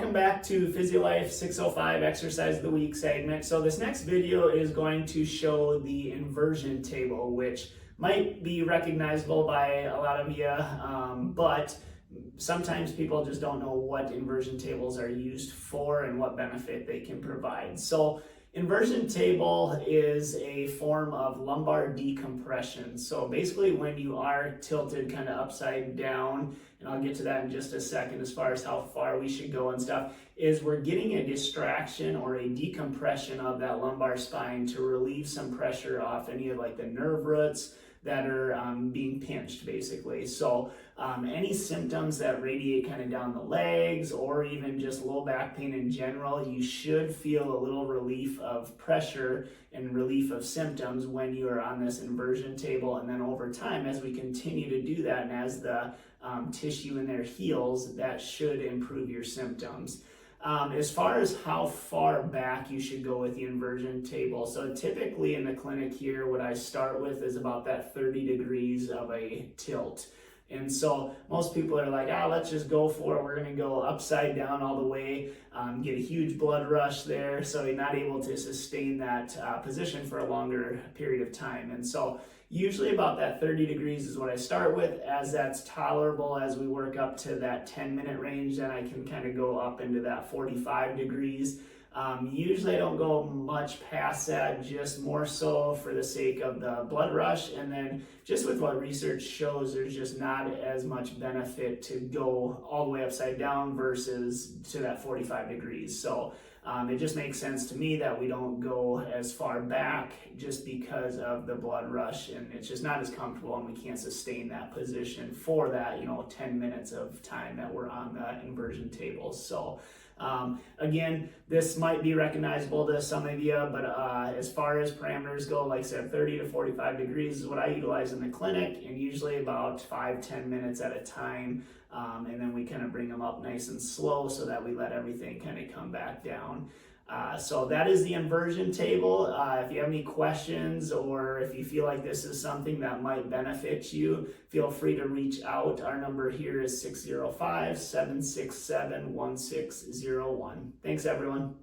welcome back to PhysioLife 605 Exercise of the Week segment. So this next video is going to show the inversion table, which might be recognizable by a lot of you, but sometimes people just don't know what inversion tables are used for and what benefit they can provide. So inversion table is a form of lumbar decompression. So basically when you are tilted kind of upside down, and I'll get to that in just a second as far as how far we should go and stuff, is we're getting a distraction or a decompression of that lumbar spine to relieve some pressure off any of like the nerve roots that are being pinched basically. So any symptoms that radiate kind of down the legs or even just low back pain in general, you should feel a little relief of pressure and relief of symptoms when you are on this inversion table. And then over time, as we continue to do that and as the tissue in there heals, that should improve your symptoms. As far as how far back you should go with the inversion table, so typically in the clinic here, what I start with is about that 30 degrees of a tilt. And so most people are like, let's just go for it. We're going to go upside down all the way, get a huge blood rush there. So you're not able to sustain that position for a longer period of time. And so usually about that 30 degrees is what I start with. As that's tolerable, as we work up to that 10-minute range, then I can kind of go up into that 45 degrees. Usually I don't go much past that, just more so for the sake of the blood rush. And then just with what research shows, there's just not as much benefit to go all the way upside down versus to that 45 degrees. So it just makes sense to me that we don't go as far back just because of the blood rush, and it's just not as comfortable and we can't sustain that position for that 10 minutes of time that we're on the inversion table. So again, this might be recognizable to some of you, but as far as parameters go, like I said, 30 to 45 degrees is what I utilize in the clinic, and usually about 5-10 minutes at a time. And then we kind of bring them up nice and slow so that we let everything kind of come back down. So that is the inversion table. If you have any questions or if you feel like this is something that might benefit you, feel free to reach out. Our number here is 605-767-1601. Thanks, everyone.